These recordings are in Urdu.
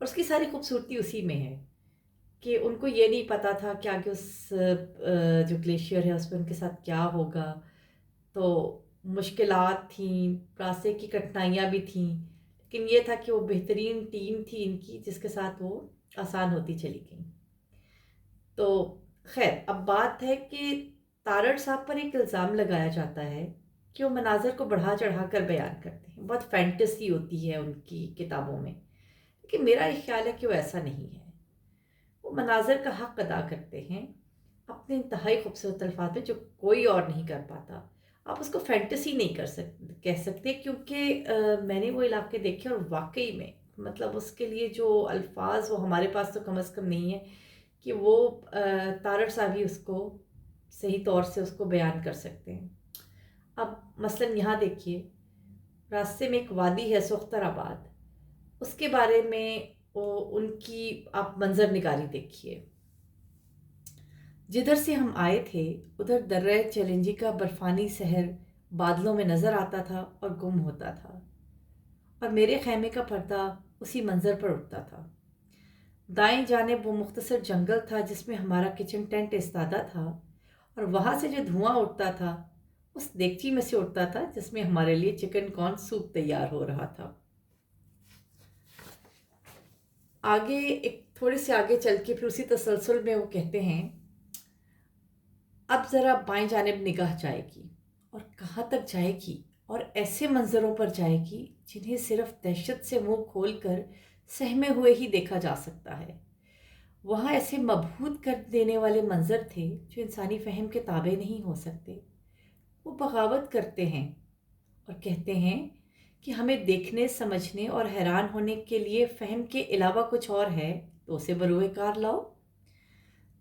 اور اس کی ساری خوبصورتی اسی میں ہے کہ ان کو یہ نہیں پتا تھا کہ آگے اس جو گلیشیئر ہے اس میں ان کے ساتھ کیا ہوگا. تو مشکلات تھیں، راستے کی کٹھنائیاں بھی تھیں، لیکن یہ تھا کہ وہ بہترین ٹیم تھی ان کی جس کے ساتھ وہ آسان ہوتی چلی گئیں. تو خیر اب بات ہے کہ تارڑ صاحب پر ایک الزام لگایا جاتا ہے کہ وہ مناظر کو بڑھا چڑھا کر بیان کرتے ہیں، بہت فینٹیسی ہوتی ہے ان کی کتابوں میں. لیکن میرا یہ خیال ہے کہ وہ ایسا نہیں ہے. وہ مناظر کا حق ادا کرتے ہیں اپنے انتہائی خوبصورت الفاظ میں جو کوئی اور نہیں کر پاتا. آپ اس کو فینٹیسی نہیں کہہ سکتے کیونکہ میں نے وہ علاقے دیکھے اور واقعی میں مطلب اس کے لیے جو الفاظ وہ ہمارے پاس تو کم از کم نہیں ہے کہ وہ تارڑ صاحب ہی اس کو صحیح طور سے اس کو بیان کر سکتے ہیں. اب مثلا یہاں دیکھیے راستے میں ایک وادی ہے سختر آباد، اس کے بارے میں ان کی آپ منظر نگاری دیکھیے. جدھر سے ہم آئے تھے ادھر درہ چیلنجی کا برفانی شہر بادلوں میں نظر آتا تھا اور گم ہوتا تھا، اور میرے خیمے کا پردہ اسی منظر پر اٹھتا تھا. دائیں جانب وہ مختصر جنگل تھا جس میں ہمارا کچن ٹینٹ استادہ تھا، اور وہاں سے جو دھواں اٹھتا تھا اس دیگچی میں سے اٹھتا تھا جس میں ہمارے لیے چکن کارن سوپ تیار ہو رہا تھا. آگے ایک تھوڑے سے آگے چل کے پھر اسی تسلسل میں وہ کہتے ہیں اب ذرا بائیں جانب نگاہ جائے گی، اور کہاں تک جائے گی، اور ایسے منظروں پر جائے گی جنہیں صرف دہشت سے منہ کھول کر سہمے ہوئے ہی دیکھا جا سکتا ہے. وہاں ایسے مبہوت کر دینے والے منظر تھے جو انسانی فہم کے تابع نہیں ہو سکتے. وہ بغاوت کرتے ہیں اور کہتے ہیں کہ ہمیں دیکھنے، سمجھنے اور حیران ہونے کے لیے فہم کے علاوہ کچھ اور ہے تو اسے بروئے کار لاؤ.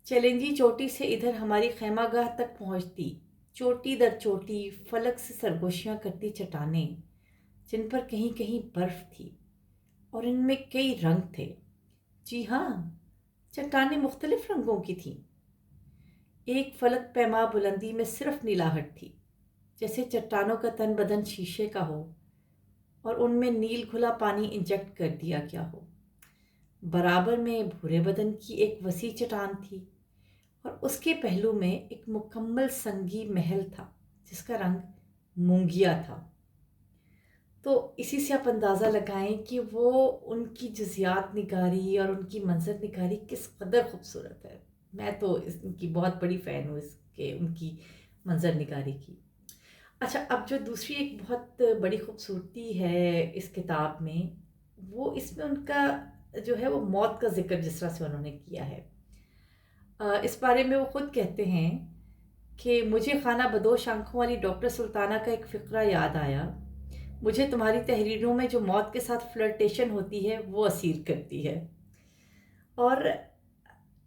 چیلنجی چوٹی سے ادھر ہماری خیمہ گاہ تک پہنچتی چوٹی در چوٹی فلک سے سرگوشیاں کرتی چٹانیں جن پر کہیں کہیں برف تھی اور ان میں کئی رنگ تھے. جی ہاں، چٹانیں مختلف رنگوں کی تھیں. ایک فلک پیما بلندی میں صرف نیلاہٹ تھی جیسے چٹانوں کا تن بدن شیشے کا ہو اور ان میں نیل گھلا پانی انجیکٹ کر دیا گیا ہو. برابر میں بھورے بدن کی ایک وسیع چٹان تھی اور اس کے پہلو میں ایک مکمل سنگی محل تھا جس کا رنگ مونگیا تھا. تو اسی سے آپ اندازہ لگائیں کہ وہ ان کی جزیات نگاری اور ان کی منظر نگاری کس قدر خوبصورت ہے. میں تو ان کی بہت بڑی فین ہوں اس کے ان کی منظر نگاری کی. اچھا اب جو دوسری ایک بہت بڑی خوبصورتی ہے اس کتاب میں، وہ اس میں ان کا جو ہے وہ موت کا ذکر جس طرح سے انہوں نے کیا ہے. اس بارے میں وہ خود کہتے ہیں کہ مجھے خانہ بدوش آنکھوں والی ڈاکٹر سلطانہ کا ایک فقرہ یاد آیا. مجھے تمہاری تحریروں میں جو موت کے ساتھ فلرٹیشن ہوتی ہے وہ اسیر کرتی ہے. اور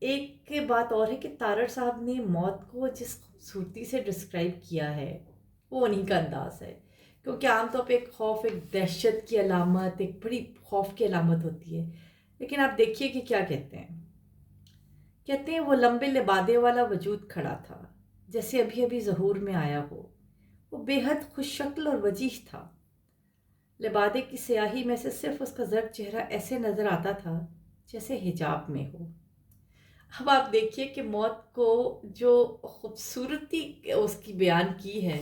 ایک بات اور ہے کہ تارڑ صاحب نے موت کو جس خوبصورتی سے ڈسکرائب کیا ہے وہ انہیں کا انداز ہے، کیونکہ عام طور پہ ایک خوف، ایک دہشت کی علامت، ایک بڑی خوف کی علامت ہوتی ہے. لیکن آپ دیکھیے کہ کیا کہتے ہیں وہ لمبے لبادے والا وجود کھڑا تھا جیسے ابھی ابھی ظہور میں آیا ہو. وہ بے حد خوش شکل اور وجیح تھا. لبادے کی سیاہی میں سے صرف اس کا زرد چہرہ ایسے نظر آتا تھا جیسے حجاب میں ہو. اب آپ دیکھیے کہ موت کو جو خوبصورتی اس کی بیان کی ہے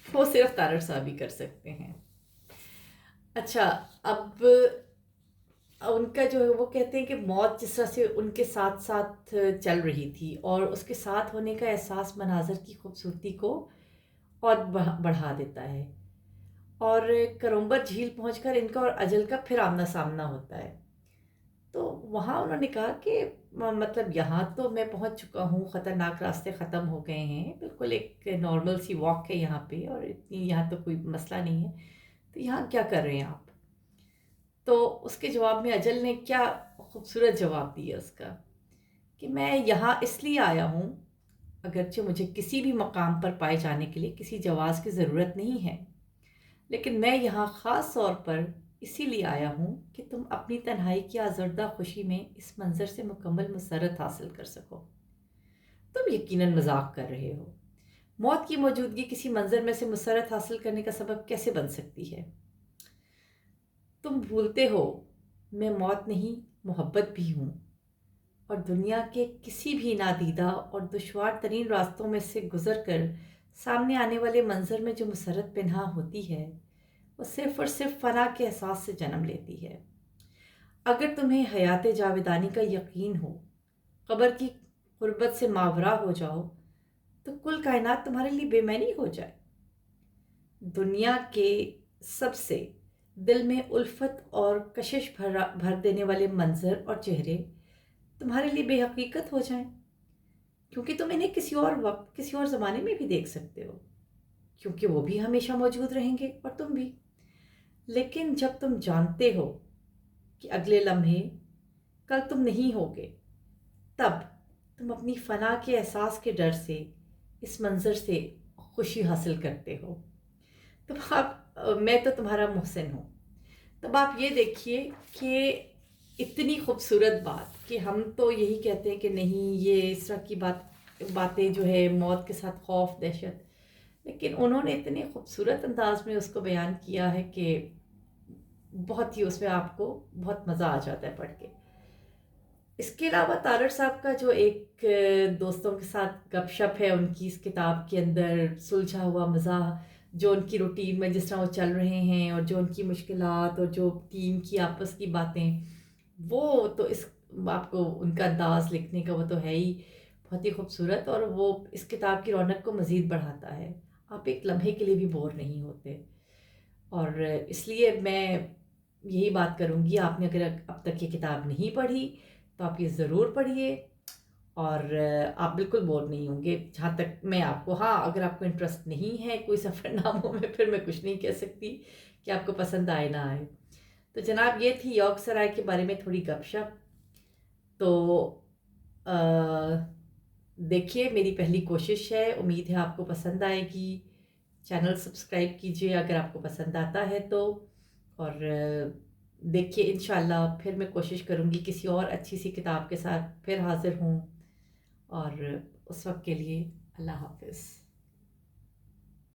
وہ صرف تارڑ صاحب ہی کر سکتے ہیں. اچھا اب ان کا جو ہے وہ کہتے ہیں کہ موت جس طرح سے ان کے ساتھ ساتھ چل رہی تھی اور اس کے ساتھ ہونے کا احساس مناظر کی خوبصورتی کو اور بڑھا دیتا ہے. اور کرمبر جھیل پہنچ کر ان کا اور اجل کا پھر آمنا سامنا ہوتا ہے. تو وہاں انہوں نے کہا کہ مطلب یہاں تو میں پہنچ چکا ہوں، خطرناک راستے ختم ہو گئے ہیں، بالکل ایک نارمل سی واک ہے یہاں پہ اور اتنی یہاں تو کوئی مسئلہ نہیں ہے، تو یہاں کیا کر رہے ہیں آپ؟ تو اس کے جواب میں اجل نے کیا خوبصورت جواب دیا اس کا کہ میں یہاں اس لیے آیا ہوں، اگرچہ مجھے کسی بھی مقام پر پائے جانے کے لیے کسی جواز کی ضرورت نہیں ہے، لیکن میں یہاں خاص طور پر اسی لیے آیا ہوں کہ تم اپنی تنہائی کی آزردہ خوشی میں اس منظر سے مکمل مسرت حاصل کر سکو. تم یقیناً مذاق کر رہے ہو. موت کی موجودگی کسی منظر میں سے مسرت حاصل کرنے کا سبب کیسے بن سکتی ہے؟ تم بھولتے ہو میں موت نہیں محبت بھی ہوں، اور دنیا کے کسی بھی نادیدہ اور دشوار ترین راستوں میں سے گزر کر سامنے آنے والے منظر میں جو مسرت پنہاں ہوتی ہے وہ صرف اور صرف فنا کے احساس سے جنم لیتی ہے۔ اگر تمہیں حیات جاویدانی کا یقین ہو، قبر کی قربت سے ماورا ہو جاؤ، تو کل کائنات تمہارے لیے بے معنی ہو جائے۔ دنیا کے سب سے دل میں الفت اور کشش بھر دینے والے منظر اور چہرے تمہارے لیے بے حقیقت ہو جائیں، کیونکہ تم انہیں کسی اور وقت کسی اور زمانے میں بھی دیکھ سکتے ہو، کیونکہ وہ بھی ہمیشہ موجود رہیں گے اور تم بھی۔ لیکن جب تم جانتے ہو کہ اگلے لمحے کل تم نہیں ہوگے، تب تم اپنی فنا کے احساس کے ڈر سے اس منظر سے خوشی حاصل کرتے ہو۔ تب میں تو تمہارا محسن ہوں۔ تب آپ یہ دیکھیے کہ اتنی خوبصورت بات کہ ہم تو یہی کہتے ہیں کہ نہیں، یہ اس طرح کی باتیں جو ہے موت کے ساتھ خوف، دہشت، لیکن انہوں نے اتنے خوبصورت انداز میں اس کو بیان کیا ہے کہ بہت ہی اس میں آپ کو بہت مزہ آ جاتا ہے پڑھ کے۔ اس کے علاوہ تارڑ صاحب کا جو ایک دوستوں کے ساتھ گپ شپ ہے ان کی اس کتاب کے اندر، سلجھا ہوا مزاح، جو ان کی روٹین میں جس طرح وہ چل رہے ہیں اور جو ان کی مشکلات اور جو ٹیم کی آپس کی باتیں، وہ تو اس آپ کو ان کا انداز لکھنے کا وہ تو ہے ہی بہت ہی خوبصورت، اور وہ اس کتاب کی رونق کو مزید بڑھاتا ہے۔ آپ ایک لمحے کے لیے بھی بور نہیں ہوتے۔ اور اس لیے میں یہی بات کروں گی، آپ نے اگر اب تک یہ کتاب نہیں پڑھی تو آپ یہ ضرور پڑھیے، اور آپ بالکل بور نہیں ہوں گے۔ جہاں تک میں آپ کو، ہاں اگر آپ کو انٹرسٹ نہیں ہے کوئی سفر ناموں میں، پھر میں کچھ نہیں کہہ سکتی کہ آپ کو پسند آئے نہ آئے۔ تو جناب یہ تھی یارک سرائے کے بارے میں تھوڑی گپ شپ۔ تو دیکھیے، میری پہلی کوشش ہے، امید ہے آپ کو پسند آئے گی۔ چینل سبسکرائب کیجئے اگر آپ کو پسند آتا ہے تو، اور دیکھیے انشاءاللہ پھر میں کوشش کروں گی کسی اور اچھی سی کتاب کے ساتھ پھر حاضر ہوں، اور اس وقت کے لیے اللہ حافظ۔